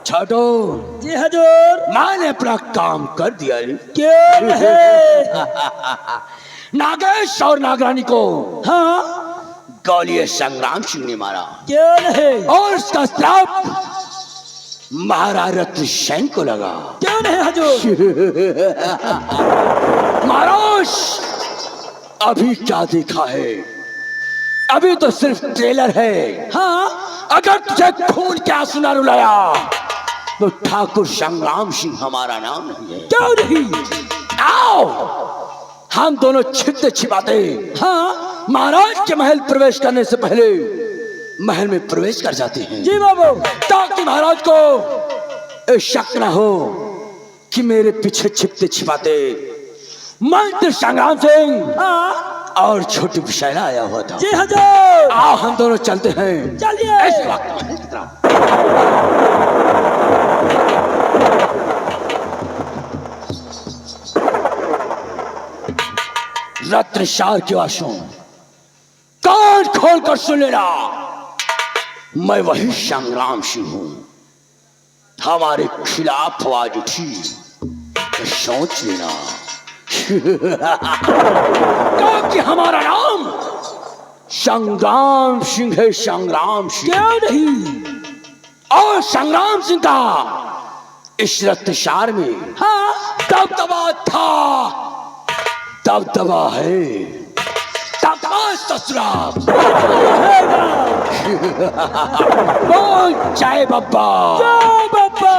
छोटू जी हजूर। मैंने अपना काम कर दिया। क्यों नहीं? नागेश और नागरानी को हाँ गौलिये संग्राम सिंह ने मारा क्यों नहीं? और उसका श्राप महाराज रत्न सेन को लगा। क्यों नहीं हजूर? महाराज अभी क्या देखा है? अभी तो सिर्फ ट्रेलर है। हाँ अगर तुझे खून के आंसू न रुलाया तो ठाकुर संग्राम सिंह हमारा नाम नहीं है। क्यों नहीं? आओ हम दोनों छिपते छिपाते हाँ महाराज के महल प्रवेश करने से पहले महल में प्रवेश कर जाते हैं। जी बाबू। ताकि महाराज को शक न हो कि मेरे पीछे छिपते छिपाते मंत्री संग्राम सिंह हाँ और छोटी विशाला आया हुआ था। जी हजूर। आओ हम दोनों चलते हैं। चलिए। इस वक्त महल की तरफ। रत्नशार की आवाज़ों कान खोलकर सुन लेना। मैं वही संग्राम सिंह हूं। हमारे खिलाफ आवाज उठी तो सोच लेना क्योंकि हमारा नाम संग्राम सिंह है। संग्राम सिंह। क्यों नहीं? और संग्राम सिंह का इस रत्नशार में हाँ दबदबा था, दबदबा है, दबदबा ससुराल। बोल जय बाबा। जय बाबा।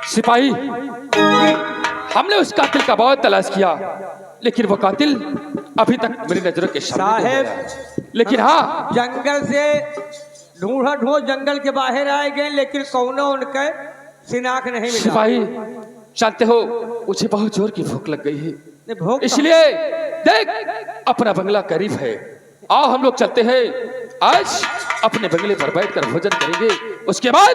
सिपाही, हमने उस कातिल का बहुत तलाश किया लेकिन वो कातिल अभी तक मेरी नजरों के सामने नहीं आया। लेकिन हाँ, जंगल से ढूंढ जंगल के बाहर आए गए लेकिन कौनो उनके शिनाख्त नहीं मिला। सिपाही जानते हो मुझे बहुत जोर की भूख लग गई है, भूख इसलिए देख अपना बंगला करीब है। आओ हम लोग चलते हैं, आज अपने बंगले पर बैठकर भोजन करेंगे, उसके बाद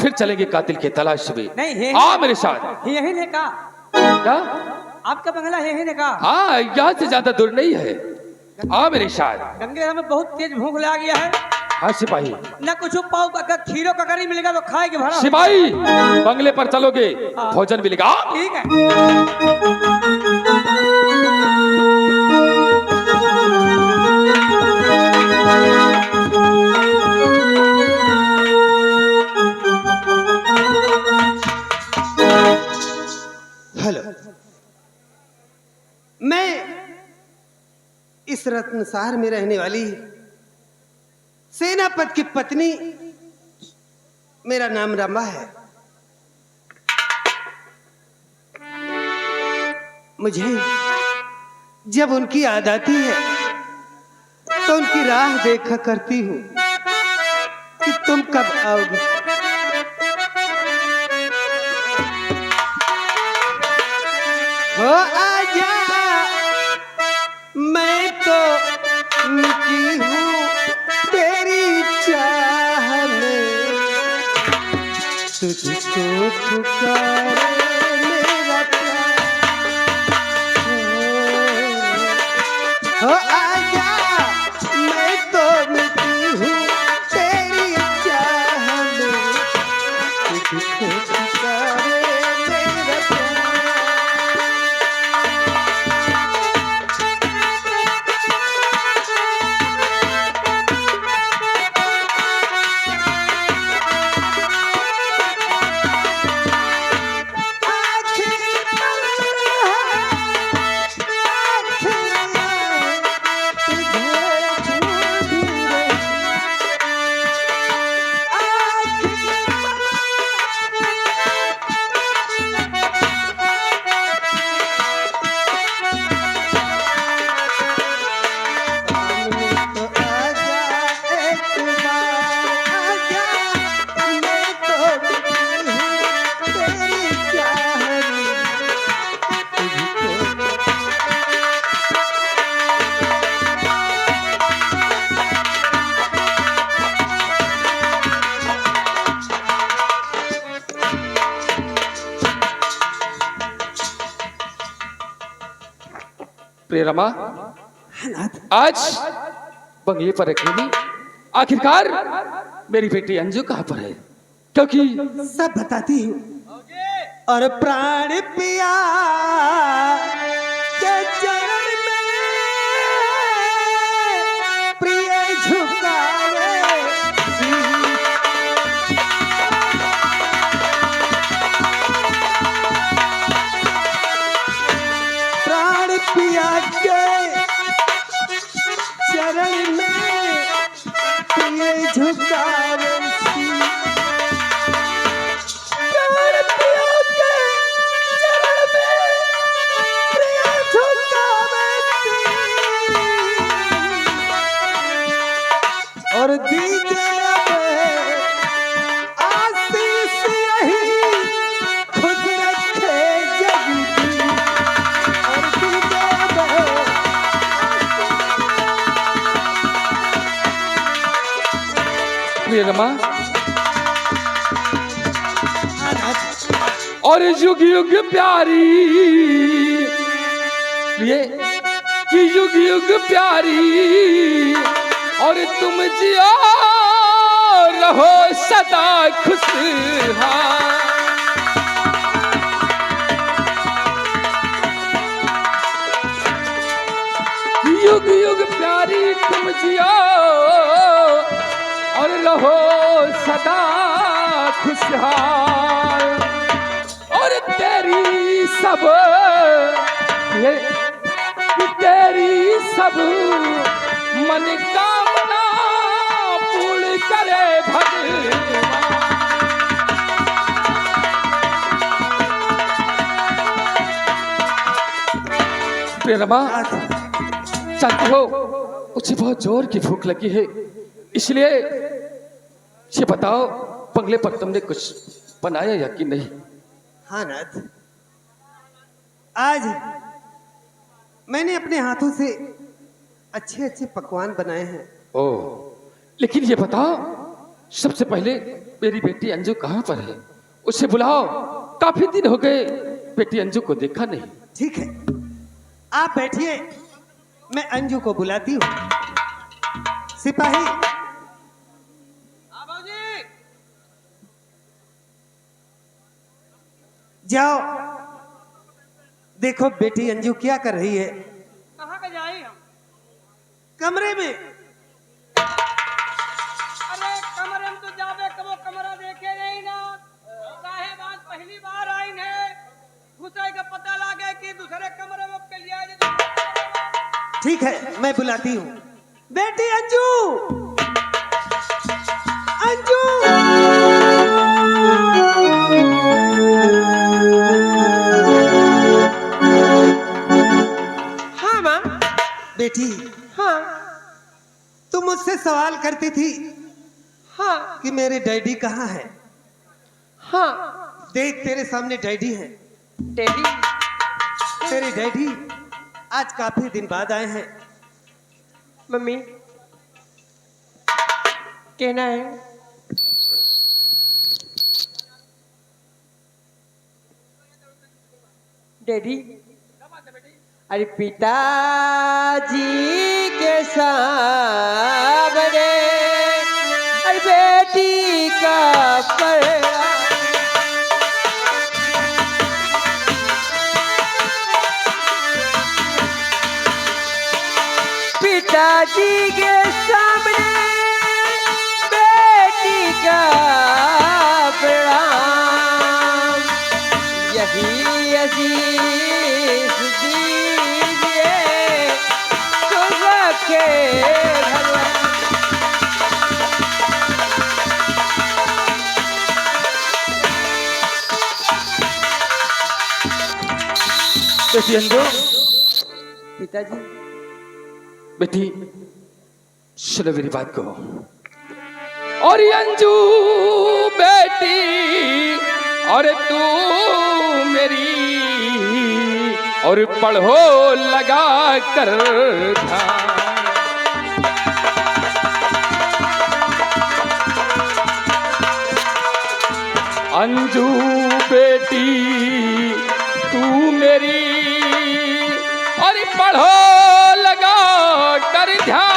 फिर चलेंगे कातिल के तलाश में। नहीं है आ मेरे साथ। यही ने कहा, क्या? आपका बंगला यही ने कहा। हाँ यहाँ से ज्यादा दूर नहीं है, आ मेरे साथ। गंगे हमें बहुत तेज भूख लग गया है। हाँ सिपाही। न कुछ पाव का खीरो का करी मिलेगा तो खाएंगे भरा। सिपाही बंगले पर चलोगे भोजन मिलेगा। ठीक है। हेलो, मैं इस रत्नसार में रहने वाली सेनापति की पत्नी, मेरा नाम रमा है। मुझे जब उनकी याद आती है तो उनकी राह देखा करती हूँ कि तुम कब आओगे। हो आजा, मैं तो मिटी हूँ तेरी चाह में, तुझको पुकारे मेरा प्यार। हो आजा, मैं तो मिटी हूँ तेरी चाह में, तुझको पुकारे मेरा प्यार। प्रिय रमा, नाथ, आज बंगले पर अकेली, आखिरकार मेरी बेटी अंजू कहाँ पर है? क्योंकि सब बताती हूँ। और प्राण पिया के चरण में प्रिय झुकावे प्राण पिया के चरण में प्रिय झुकावे और दीजिए आशीष यही खुद रखे जगती और दीजिए प्रिय रमा, और युग युग प्यारी, ये कि युग युग प्यारी, और तुम जियो रहो सदा खुशहाल। युग युग प्यारी तुम जियो और रहो सदा खुशहाल, और तेरी सब ये तेरी सब मनोकामना पूर्ण करे भगवान। प्रिय रमा, जानते हो मुझे बहुत जोर की भूख लगी है, इसलिए ये बताओ बंगले पर तुमने कुछ बनाया या कि नहीं? हाँ नाथ, आज मैंने अपने हाथों से अच्छे अच्छे पकवान बनाए हैं। ओह, लेकिन ये बताओ सबसे पहले मेरी बेटी अंजू कहाँ पर है? उसे बुलाओ, काफी दिन हो गए बेटी अंजू को देखा नहीं। ठीक है, आप बैठिए, मैं अंजू को बुलाती हूँ। सिपाही, जाओ देखो बेटी अंजू क्या कर रही है। कहाँ का जाए हम? कमरे में। अरे कमरे में तो जावे कबो कमरा देखे नहीं ना। साहेब आज पहली बार आई है, घुसे का पता लागे कि दूसरे कमरे में के लिए। ठीक है, मैं बुलाती हूँ। बेटी अंजू, अंजू, हाँ माँ। बेटी, हाँ तुम मुझसे सवाल करती थी हाँ कि मेरे डैडी कहाँ है। हाँ। देख तेरे सामने डैडी है। डैडी, तेरे डैडी आज काफी दिन बाद आए हैं। मम्मी कहना है डैडी, अरे पिताजी के सामने अरे बेटी का पड़ा। पिताजी के सामने बेटी का प्रणाम, यही अजीज दीजिए खुदा के भगवान। बेटी अंजू, पिताजी, बेटी सुनो मेरी बात को। और ये अंजू बेटी और तू मेरी, और पढ़ो लगा कर ध्यान। अंजू बेटी तू मेरी, और पढ़ो लगा कर ध्यान,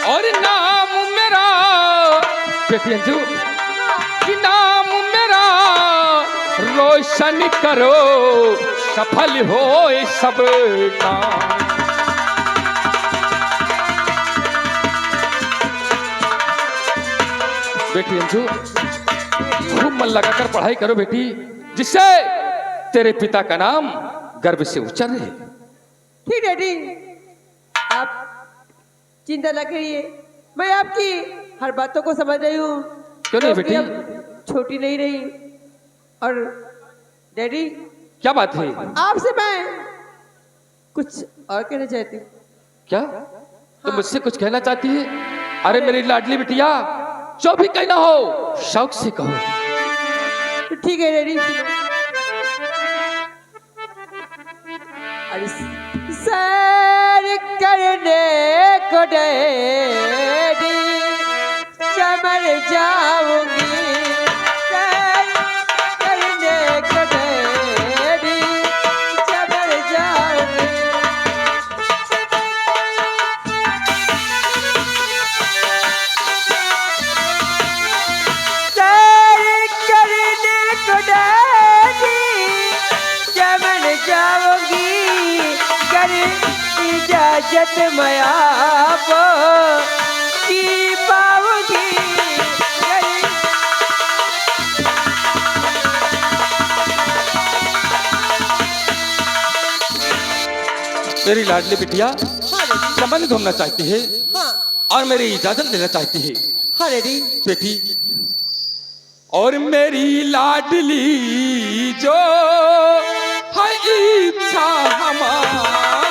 और नाम मेरा बेटी अंजू कि नाम मेरा रोशन करो, सफल हो सब काम। बेटी अंजू खूब मन लगाकर पढ़ाई करो बेटी, जिससे तेरे पिता का नाम गर्व से ऊंचा रहे। ठीक है डैडी, आप चिंता न करिए, मैं आपकी हर बातों को समझ रही हूँ। क्यों नहीं क्योंकि बेटी? अब छोटी नहीं रही। और डैडी, क्या बात है? आपसे मैं कुछ और कहना चाहती हूँ। क्या तुम मुझसे कुछ कहना चाहती है? अरे मेरी लाडली बिटिया, जो भी कहना हो शौक से कहो। तो ठीक है डैडी। अरे सैर करने को डैडी चमर जाऊंगी, सैर करने को डैडी चमर जाऊंगी। सैर करने को डैडी चमर जाऊंगी, कर इजाजत मैं आप की पाऊंगी। मेरी लाडली बिटिया चमन घूमना चाहती है हाँ और मेरी इजाजत लेना चाहती है हाँ डैडी। बेटी। और मेरी लाडली जो है इच्छा हमारी,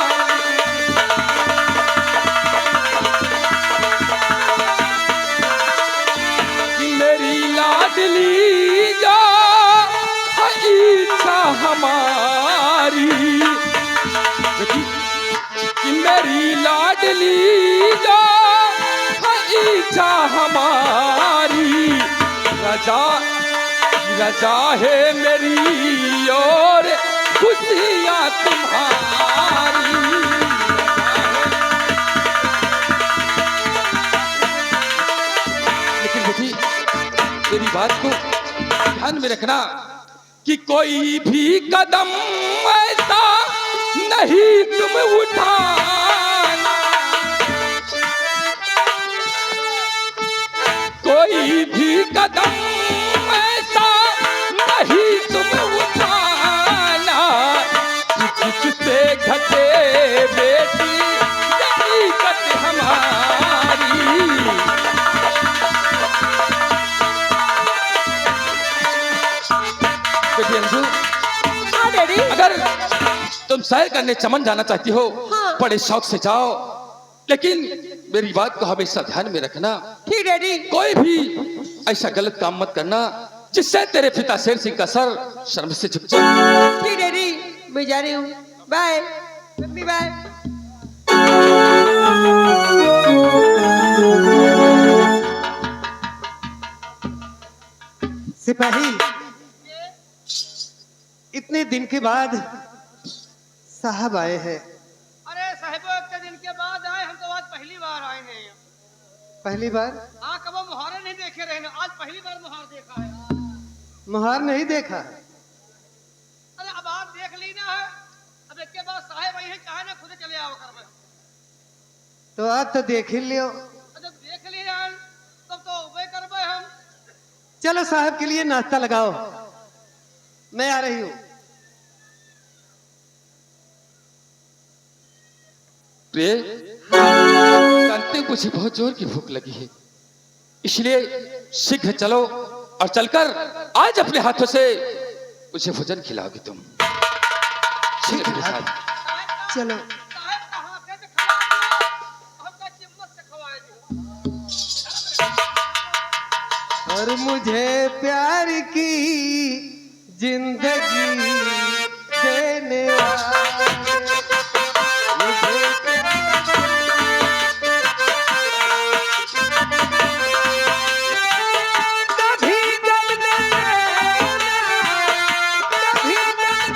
मेरी लाडली जो है इच्छा हमारी, बेटी कि मेरी लाडली जो है इच्छा हमारी, रजा रजा है मेरी और खुशियाँ तुम्हारी। लेकिन बेटी मेरी बात को ध्यान में रखना कि कोई भी कदम ऐसा नहीं तुम उठाना, कोई भी कदम ऐसा नहीं तुम उठाना कि जिससे घटे बेटी हकीकत हमारी। बेटी अंजू, हाँ डैडी। अगर तुम सैर करने चमन जाना चाहती हो हाँ। बड़े शौक से जाओ, लेकिन मेरी बात को हमेशा ध्यान में रखना, ठीक डैडी। कोई भी ऐसा गलत काम मत करना जिससे तेरे पिता शेर सिंह का सर शर्म से झुक जाए। ठीक डैडी, मैं जा रही हूँ। Bye mummy, bye. सिपाही, इतने दिन के बाद साहब आए हैं। अरे साहिबो, इतने दिन के बाद आए, हम तो आज पहली बार आए हैं। पहली बार? हाँ, कब मुहारे नहीं देखे रहे ना, आज पहली बार मुहार देखा है। मुहार नहीं देखा? अरे अब आप देख ली ना है, अब एक के बाद साहेब आई है, कहा ना खुद चले आओ कर में। तो आज तो देख ही लियो। जब देख ली हैं तब तो वे करबे हम। चलो साहब के लिए नाश्ता लगाओ, मैं आ रही हूँ। जानते हो मुझे बहुत जोर की भूख लगी है, इसलिए शीघ्र चलो और चलकर आज अपने हाथों से मुझे भोजन खिलाओगे तुम। शीघ्र मेरे साथ। चलो। साहेब कहाँ से खवा दिया, हमका चिम्मत से खवाए दिया। और मुझे प्यार की जिंदगी देने वाले, मुझे कभी गम न लेना, कभी गम न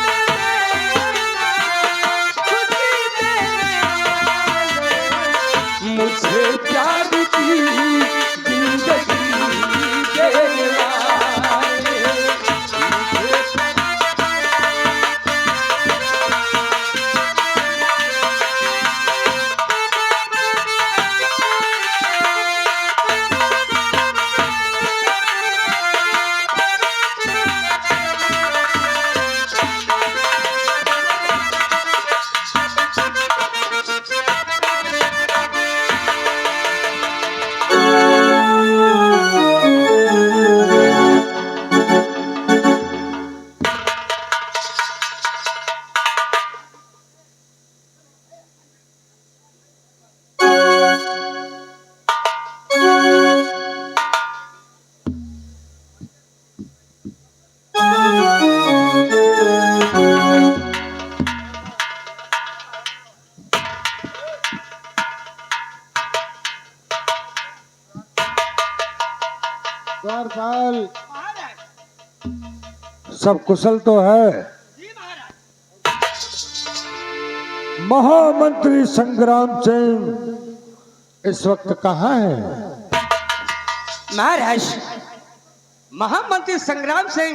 द्वारपाल महाराज सब कुशल तो है। जी महाराज। महामंत्री संग्राम सिंह इस वक्त कहाँ है? महाराज महामंत्री संग्राम सिंह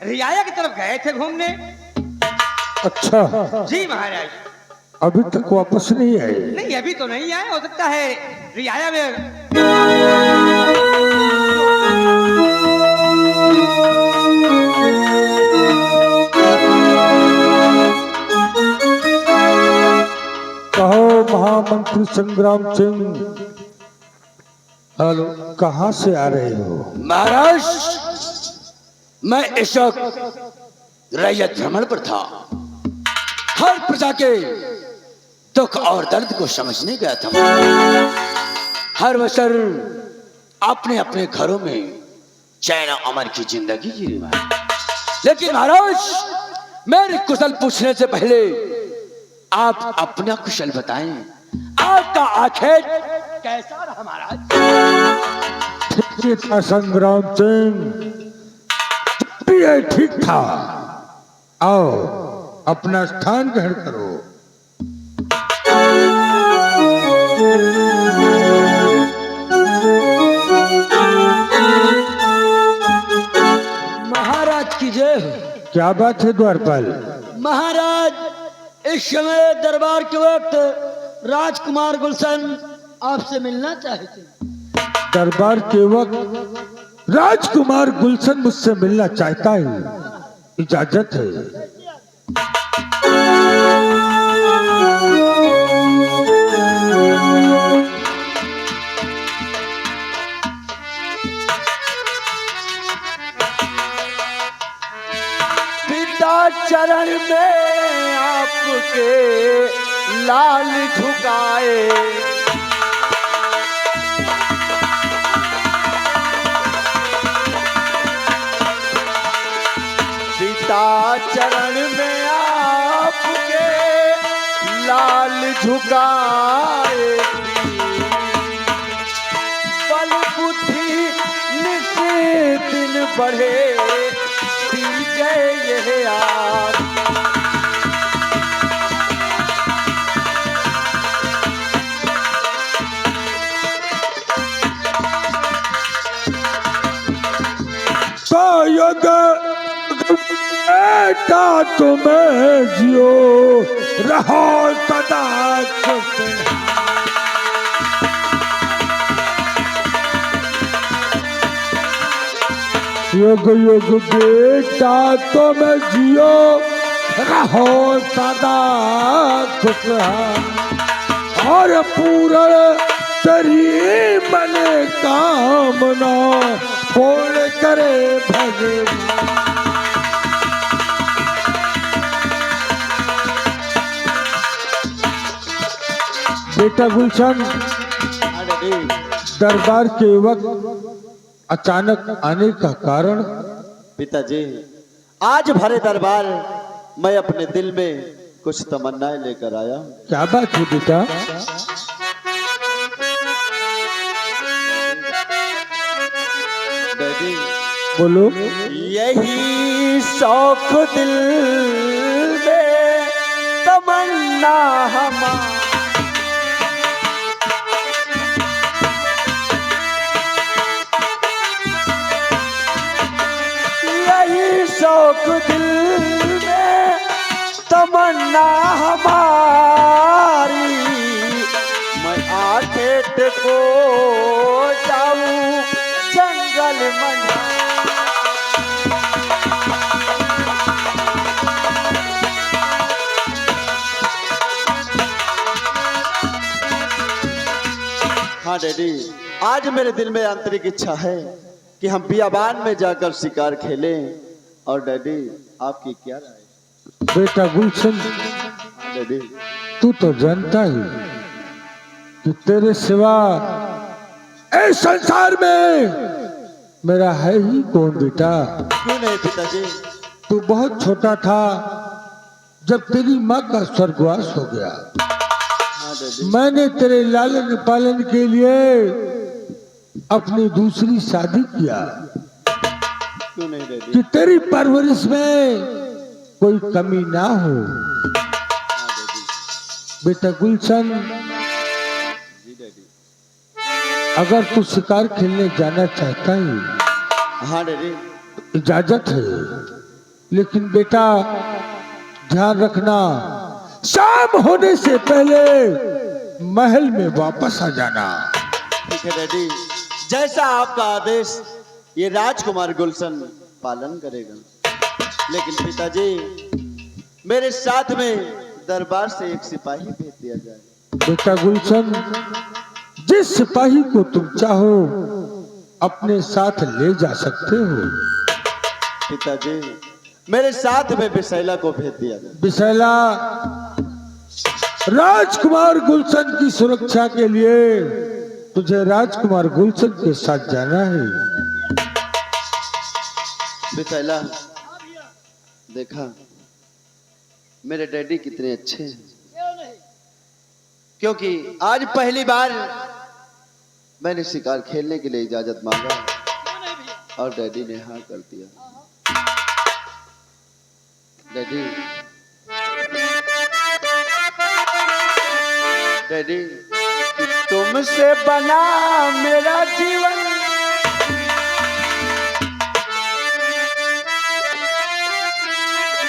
रियाया की तरफ गए थे घूमने। अच्छा, जी महाराज। अभी तक वापस नहीं आए? नहीं अभी तो नहीं आए, हो सकता है रियाया में। कहो महामंत्री संग्राम सिंह, हेलो कहाँ से आ रहे हो? महाराज, मैं इस वक्त रैयत भ्रमण पर था। हर प्रजा के दुख और दर्द को समझने गया था। हर बशर अपने अपने घरों में चैन अमन की जिंदगी जी रहा है। लेकिन महाराज, मेरे कुशल पूछने से पहले आप अपना कुशल बताएं। आपका आखिर कैसा रहा महाराज? ठीक था संग्राम सिंह, ठीक था। आओ अपना स्थान ग्रहण करो। महाराज की जय हो। क्या बात है द्वारपाल? महाराज, इस समय दरबार के वक्त राजकुमार गुलशन आपसे मिलना चाहते हैं। दरबार के वक्त राजकुमार गुलशन मुझसे मिलना चाहता है, इजाजत है? पिता चरण में आपके लाल झुकाए, पिता चरण में आपके लाल झुकाए, बल बुद्धि निश्चय दिन बढ़े, दीजिए ये याद। तो युग बेटा तुम्हें जियो रहो सदा खुश। युग युग बेटा तुम जियो रहो सदा खुशहाल, और पूर्ण तेरी मन कामना पूर्ण करे भगवान। बेटा गुलशन, दरबार के वक्त अचानक आने का कारण? पिताजी, आज भरे दरबार मैं अपने दिल में कुछ तमन्नाएं लेकर आया हूं। क्या बात है बेटा? डैडी, बोलो। यही शौक दिल में तमन्ना हमारी, यही शौक दिल में तमन्ना हमारी, मैं आखेट को जाऊं जंगल मना। हाँ डैडी, आज मेरे दिल में आंतरिक इच्छा है कि हम बियाबान में जाकर शिकार खेलें। और डैडी, आपकी क्या राय? बेटा गुलशन, हाँ डैडी, तू तो जानता ही कि तेरे सिवा इस संसार में मेरा है ही कौन बेटा। क्यों नहीं पिताजी? तू बहुत छोटा था जब तेरी माँ का स्वर्गवास हो गया। हाँ डैडी, मैंने तेरे लालन पालन के लिए अपनी दूसरी शादी किया। क्यों नहीं डैडी? कि तेरी परवरिश में कोई कमी ना हो। बेटा गुलशन, जी डैडी। अगर तू शिकार खेलने जाना चाहता है हाँ डैडी। इजाजत है, लेकिन बेटा ध्यान रखना, शाम होने से पहले महल में वापस आ जाना। ठीक है डैडी, जैसा आपका आदेश ये राजकुमार गुलशन पालन करेगा। लेकिन पिताजी, मेरे साथ में दरबार से एक सिपाही भेज दिया जाए। बेटा गुलशन, जिस सिपाही को तुम चाहो अपने साथ ले जा सकते हो। पिताजी, मेरे साथ में बिसैला को भेज दिया जाए। बिसैला, राजकुमार गुलशन की सुरक्षा के लिए तुझे राजकुमार गुलशन के साथ जाना है। बिसैला, देखा मेरे डैडी कितने अच्छे हैं, क्योंकि आज पहली बार मैंने शिकार खेलने के लिए इजाजत मांगा और डैडी ने हाँ कर दिया। डैडी, डैडी, कि तुमसे बना मेरा जीवन,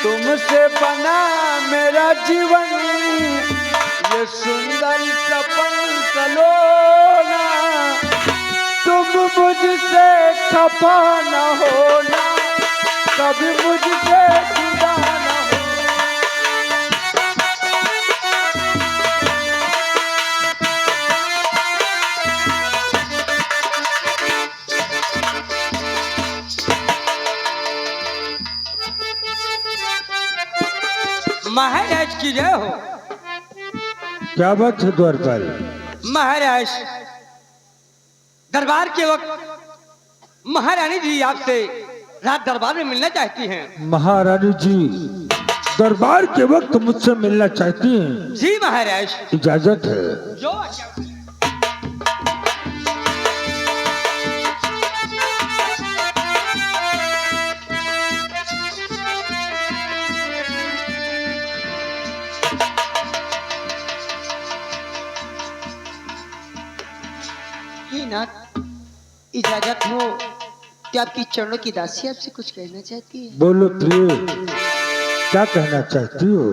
तुमसे बना मेरा जीवन, ये सुंदर सपन सलोना, तुम मुझसे खफा न होना, कभी मुझसे जुदा न हो। महाराज की जय हो। क्या बात है द्वारपाल? महाराज, दरबार के वक्त महारानी जी आपसे रात दरबार में मिलना चाहती हैं। महारानी जी दरबार के वक्त मुझसे मिलना चाहती हैं। जी महाराज। इजाजत है। जो इजाजत हो कि आपकी चरणों की दासी आपसे कुछ कहना चाहती है। बोलो प्रिय, क्या कहना चाहती हो?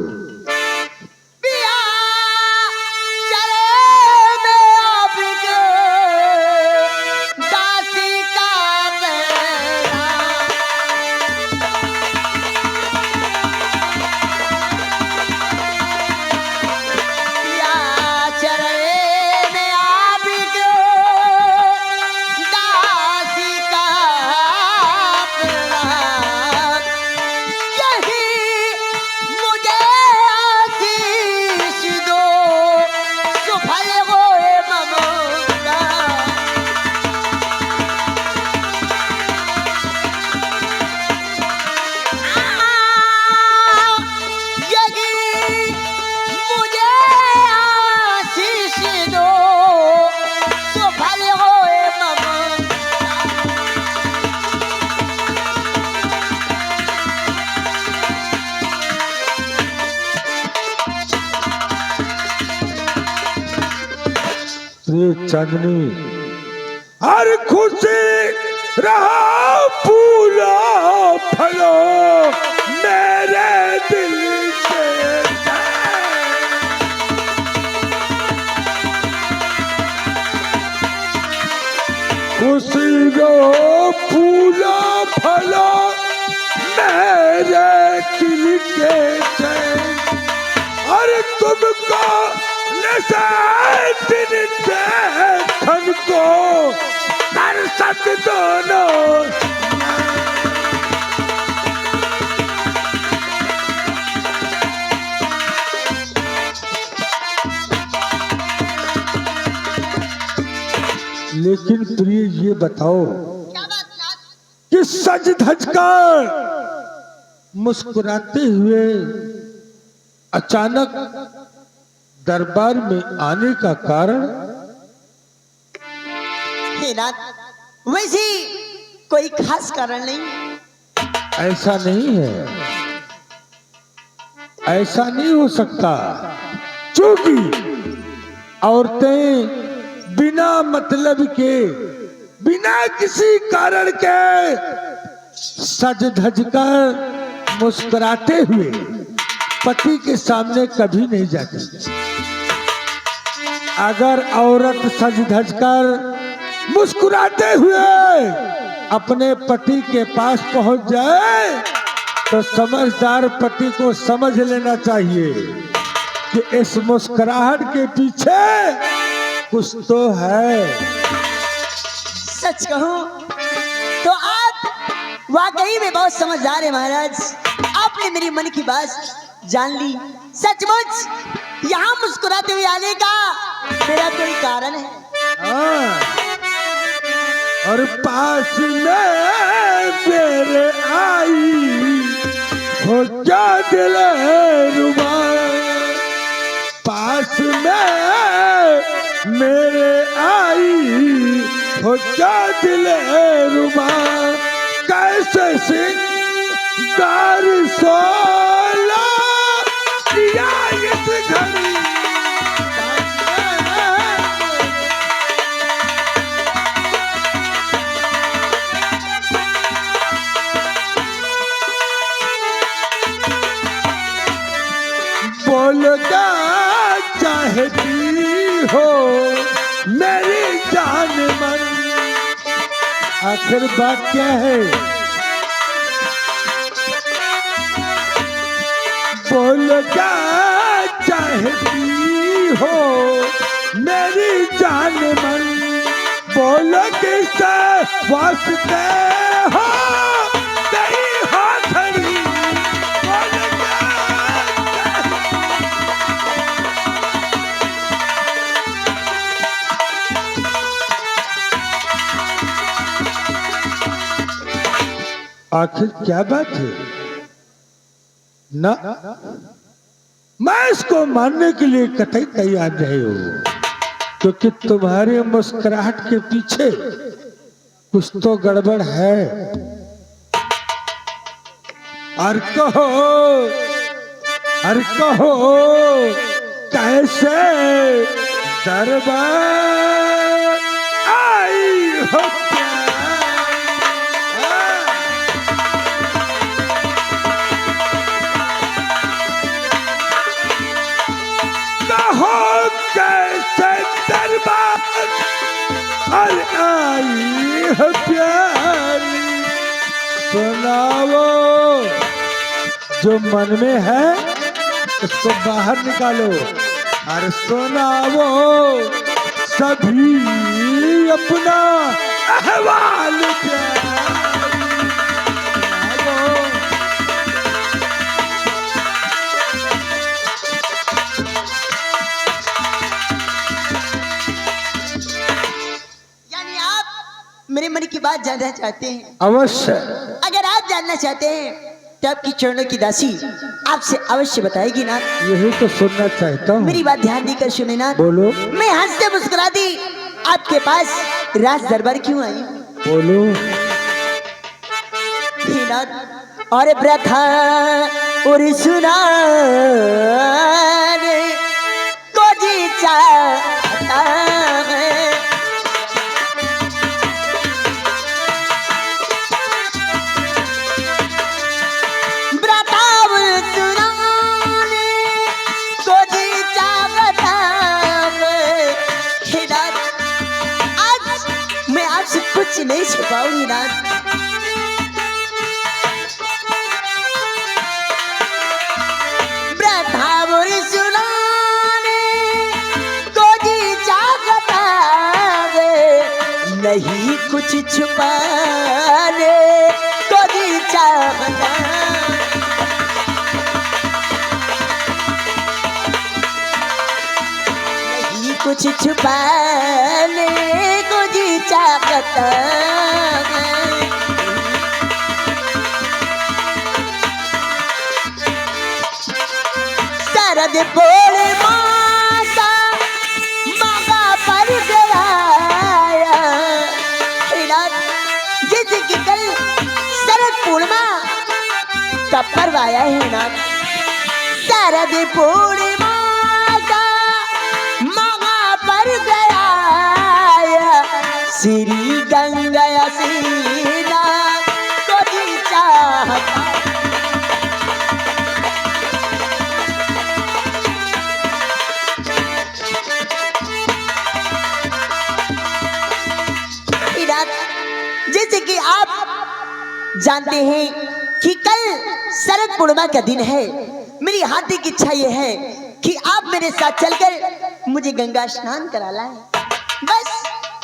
चांदनी, हर खुशी रहा फूला फलो मेरे दिल के, खुशी रहो फूला फलो मेरे दिल के चैन, अरे तुमको धन को कर सक दोनों। लेकिन प्रिय ये बताओ कि सज धज कर मुस्कुराते हुए अचानक दरबार में आने का कारण? हे नाथ, वैसे कोई खास कारण नहीं, ऐसा नहीं है, ऐसा नहीं हो सकता, क्योंकि औरतें बिना मतलब के, बिना किसी कारण के सज धज कर मुस्कुराते हुए पति के सामने कभी नहीं जाती। अगर औरत सज धज कर मुस्कुराते हुए अपने पति के पास पहुंच जाए तो समझदार पति को समझ लेना चाहिए कि इस मुस्कुराहट के पीछे कुछ तो है। सच कहूं तो आप वाकई में बहुत समझदार है महाराज। आपने मेरी मन की बात जान ली। सचमुच यहाँ मुस्कुराते हुए आने का मेरा कोई कारण है। हाँ। और पास में मेरे आई हो क्या दिल रुबा, पास में मेरे आई हो क्या दिल रुबा, कैसे सिंगार सोला किया इस घड़ी, बोलना चाहती हो मेरी जान मन, आखिर बात क्या है? बोलना चाहती हो मेरी जान मन, बोलो किससे वास्ते हो नहीं हो खड़ी, आखिर क्या बात है? ना, मैं इसको मानने के लिए कतई तैयार नहीं हूं, क्योंकि तुम्हारे मुस्कुराहट के पीछे कुछ तो गड़बड़ है। और कहो कैसे दरबार आई हो कैसे दरबार और आई है प्यारी, सुनाओ जो मन में है उसको बाहर निकालो और सुनाओ सभी अपना अहवाल प्यारी। मेरे मन की बात जानना चाहते हैं? अवश्य। अगर आप जानना चाहते हैं तो आपकी चरणों की दासी आपसे अवश्य बताएगी ना। यही तो सुनना चाहता हूँ। मेरी बात ध्यान देकर सुने ना। बोलो। मैं हंसते मुस्कुराती आपके पास राज दरबार क्यों आई? बोलो। और प्रथा और सुना को जी चाहता है, कुछ नहीं छुपाऊंगी ना। ब्रह्मावर सुनाने को जी चाहता है, नहीं कुछ छुपाने को जी चाहता, नहीं कुछ छुपाने को जी चाहता है। शरद बोले माता मांगा पर गया, जिसकी कल शरद पूर्णिमा का पर्व आया है ना, शरद पूर्णिमा का महा पर्व गया, श्री गंगा सीना को भी चाहता। जैसे कि आप जानते हैं कि कल शरद पूर्णिमा का दिन है, मेरी हार्दिक इच्छा यह है कि आप मेरे साथ चलकर मुझे गंगा स्नान करा लाएं। बस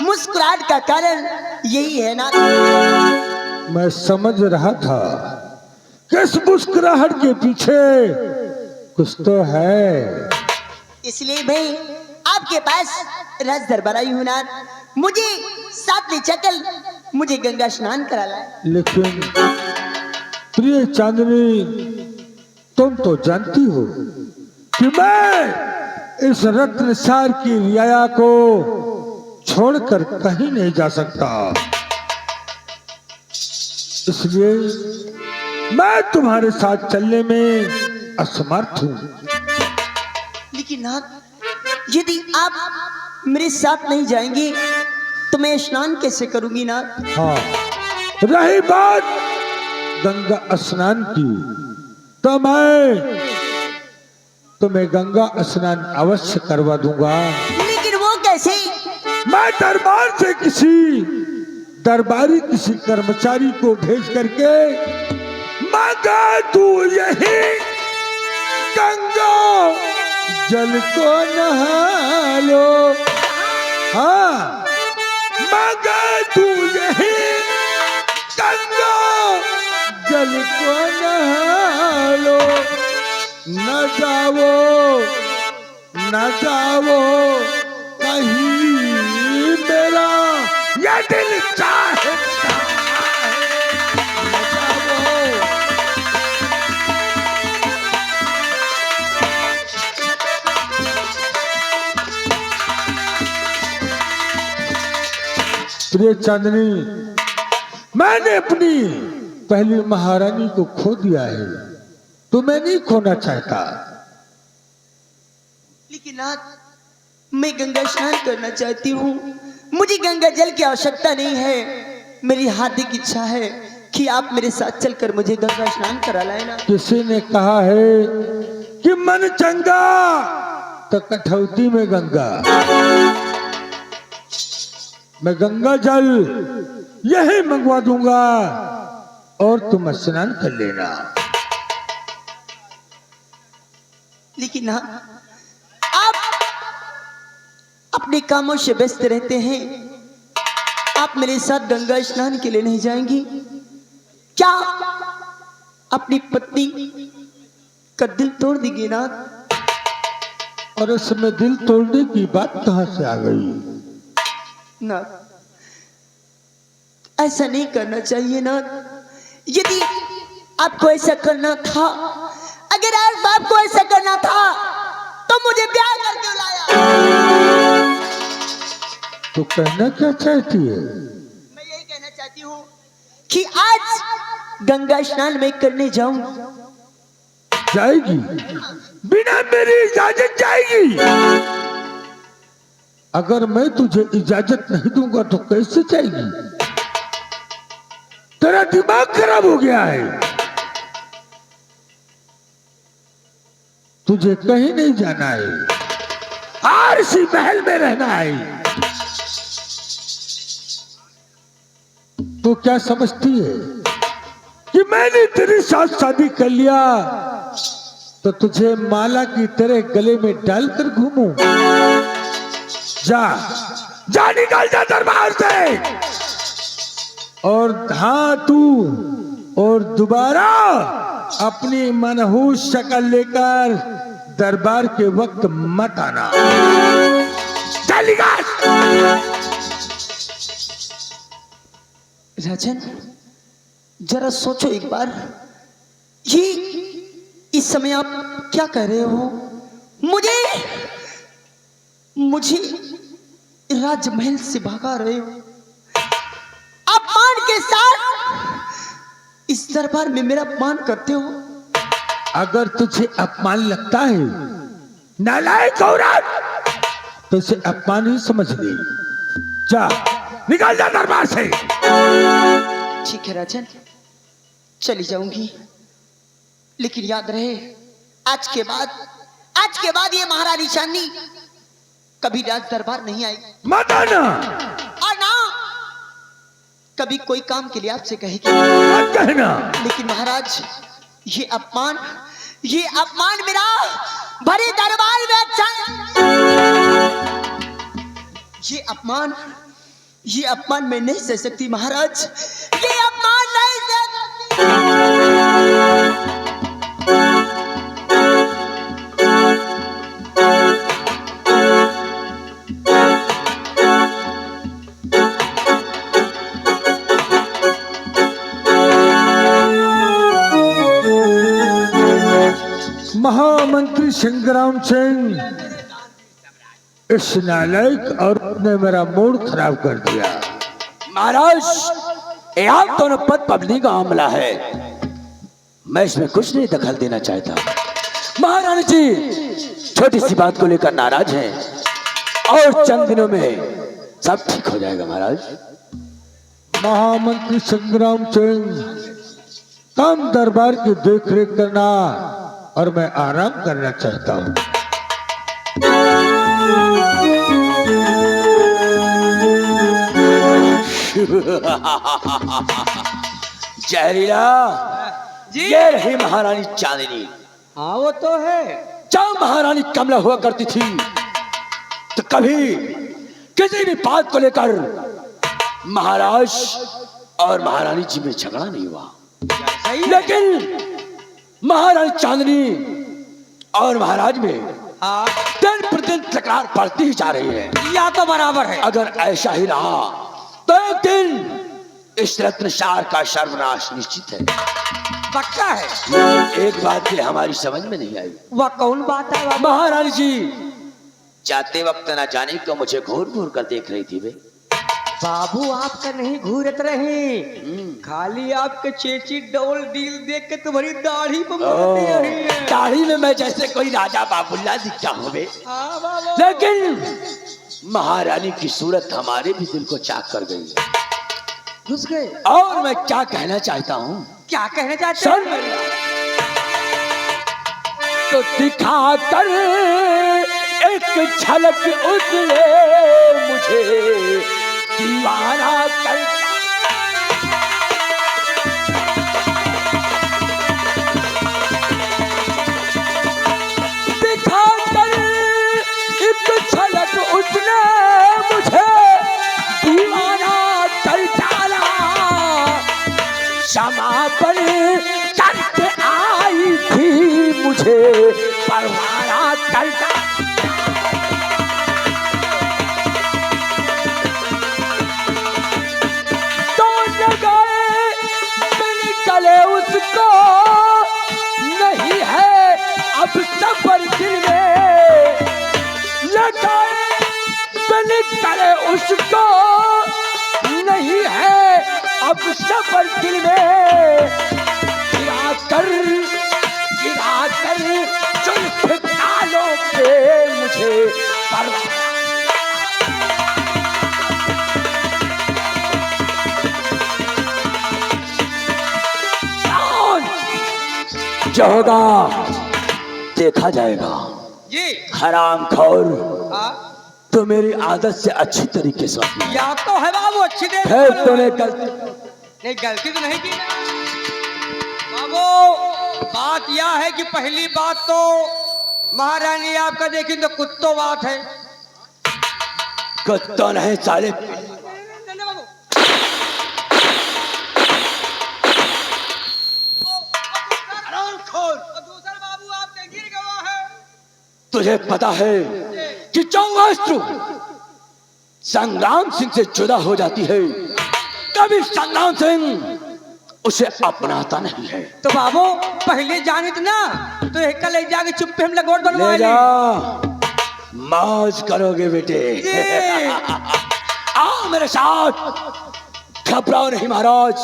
मुस्कुराहट का कारण यही है ना। मैं समझ रहा था कि इस मुस्कुराहट के पीछे कुछ तो है, इसलिए भाई आपके पास रस दरबार आई हूं ना, मुझे साथ ले चल, मुझे गंगा स्नान करा लाए। लेकिन प्रिय चांदनी, तुम तो जानती हो कि मैं इस रत्नसार की रियाया को छोड़कर कहीं नहीं जा सकता, इसलिए मैं तुम्हारे साथ चलने में असमर्थ हूं। लेकिन नाथ, यदि आप मेरे साथ नहीं जाएंगे तो मैं स्नान कैसे करूंगी नाथ? हाँ, रही बात गंगा स्नान की, तो मैं तुम्हें गंगा स्नान अवश्य करवा दूंगा। लेकिन वो कैसे? मैं दरबार से किसी कर्मचारी को भेज करके मांगा तू यही गंगा जल को नहा लो। हाँ, मांगा तू यही गंगा जल को नहा लो। न जाओ कहीं मेरा ये दिल चाहता है, न जाओ। प्रिय चांदनी, मैंने अपनी पहली महारानी को खो दिया है, तो मैं नहीं खोना चाहता। लेकिन नाथ, मैं गंगा स्नान करना चाहती हूँ, मुझे गंगा जल की आवश्यकता नहीं है। मेरी हार्दिक इच्छा है कि आप मेरे साथ चलकर मुझे गंगा स्नान करा लाए ना। किसी ने कहा है कि मन चंगा तो कठौती में गंगा। मैं गंगा जल यही मंगवा दूंगा और तुम स्नान कर लेना। लेकिन ना, आप अपने कामों से व्यस्त रहते हैं, आप मेरे साथ गंगा स्नान के लिए नहीं जाएंगी क्या? अपनी पत्नी का दिल तोड़ देंगे ना? और उसमें दिल तोड़ने की बात कहां से आ गई? ना, ऐसा नहीं करना चाहिए ना। यदि आपको ऐसा करना था, अगर आज आपको ऐसा करना था तो मुझे ब्याह कर क्यों लाया? तो कहना क्या चाहती है? मैं यही कहना चाहती हूँ कि आज गंगा स्नान में करने जाऊं। जाएगी? बिना मेरी इजाजत जाएगी? अगर मैं तुझे इजाजत नहीं दूंगा तो कैसे जाएगी? तेरा दिमाग खराब हो गया है। तुझे कहीं नहीं जाना है, और इसी महल में रहना है। तो क्या समझती है कि मैंने तेरे साथ शादी कर लिया तो तुझे माला की तरह गले में डालकर घूमूं? जा निकल जा दरबार से। और हाँ, तू और दोबारा अपनी मनहूस शक्ल लेकर दरबार के वक्त मत आना। राजन, जरा सोचो एक बार, ये इस समय आप क्या कर रहे हो? मुझे राजमहल से भगा रहे हो, अपमान के साथ इस दरबार में मेरा अपमान करते हो। अगर तुझे अपमान लगता है नालायक औरत, तो इसे अपमान ही समझ ले। जा निकल जा दरबार से। ठीक है राजन, चली जाऊंगी, लेकिन याद रहे आज के बाद ये महारानी चांदनी कभी राज दरबार नहीं आएगी। मत आना, और ना कभी कोई काम के लिए आपसे कहेगी। मत कहना। लेकिन महाराज ये अपमान मेरा भरे दरबार में ये अपमान मैं नहीं सह सकती महाराज, ये अपमान नहीं सह सकती। महामंत्री संग्राम सिंह, इस नालायक औरत ने मेरा मूड खराब कर दिया। महाराज, ये आप दोनों पद पबनी का मामला है, मैं इसमें कुछ नहीं दखल देना चाहता। महारानी जी छोटी सी बात को लेकर नाराज हैं और चंद दिनों में सब ठीक हो जाएगा। महाराज, महामंत्री संग्राम सिंह, कम दरबार की देखरेख करना और मैं आराम करना चाहता हूँ। जहरीला, ये रही महारानी चांदनी। हाँ वो तो है। जब महारानी कमला हुआ करती थी तो कभी किसी भी बात को लेकर महाराज और महारानी जी में झगड़ा नहीं हुआ, लेकिन महारानी चांदनी और महाराज में दिन प्रतिदिन तकरार बढ़ती ही जा रही है। या तो बराबर है। अगर ऐसा ही रहा तो एक दिन इस रत्नसार का सर्वनाश निश्चित है। पक्का है। एक बात की हमारी समझ में नहीं आई। वह कौन बात है? महारानी जी जाते वक्त न जाने क्यों मुझे घूर घूर कर देख रही थी। वे बाबू आपका नहीं घूरत रही, खाली आपके चेची डोल डील देख के तुम्हारी दाढ़ी पर मुड़ती रही है। दाढ़ी में मैं जैसे कोई राजा बाबुल्ला दिखता हूँ, लेकिन महारानी की सूरत हमारे भी दिल को चाक कर गई है। घुस गए। और मैं क्या कहना चाहता हूँ, क्या कहना चाहते सुन, तो दिखा कर एक झलक उसने मुझे दीवाना कर दिखा कर एक झलक उसने मुझे दीवाना कर डाला। क्षमा पर करके आई थी मुझे परवाना कर डाला। चले उसको नहीं है अब सफर दिल में लगाए, चले उसको नहीं है अब सफर दिल में। गिरा कर जुल्फ कालों पे मुझे परवाह जो होगा देखा जाएगा। जी हराम खोर, तो मेरी आदत से अच्छी तरीके से या तो है बाबू अच्छी देर है तूने गलती नहीं, गलती तो नहीं की ना बाबू। बात यह है कि पहली बात तो महारानी आपका देखी तो कुत्तो बात है। कुत्तो नहीं साले, तुझे पता है कि जो वस्तु संग्राम सिंह से जुदा हो जाती है कभी संग्राम सिंह उसे अपनाता नहीं है। तो बाबू पहले जानित ना तो एक कल जाके चुप्पे हम लगोड़ बनवा ले जा, मौज करोगे बेटे। आओ मेरे साथ, घबराओ नहीं महाराज,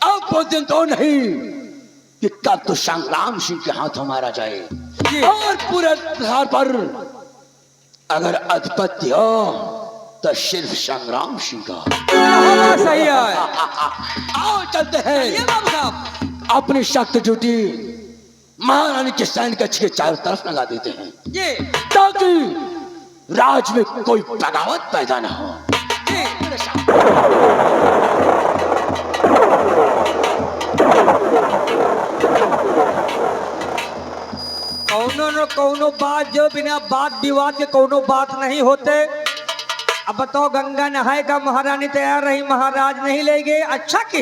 अब वो दिन तो नहीं कि कब तो संग्राम सिंह के हाथों मारा जाए और पूरे प्रहार पर अगर अधिपत्य हो तो सिर्फ संग्राम सिंह का। सही है। आओ चलते हैं अपनी शक्ति ड्यूटी महारानी के सैन्य कक्ष के चारों तरफ लगा देते हैं ताकि राज में कोई बगावत पैदा न हो। कौनो न कौनो बात जो बिना बात विवाद के कौनो बात नहीं होते। अब बताओ गंगा नहाएगा महारानी तैयार रही, महाराज नहीं ले गए। अच्छा के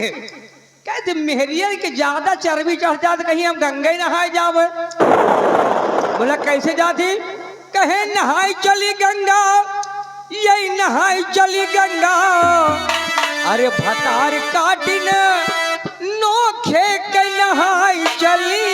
कहते मेहरियर के ज्यादा चर्बी चढ़ जाते कहीं हम गंगा ही नहाए जावे। बोला कैसे जाती? कहे नहाई चली गंगा, यही नहाई चली गंगा। अरे भतार काटिन नोखे के नहाई चली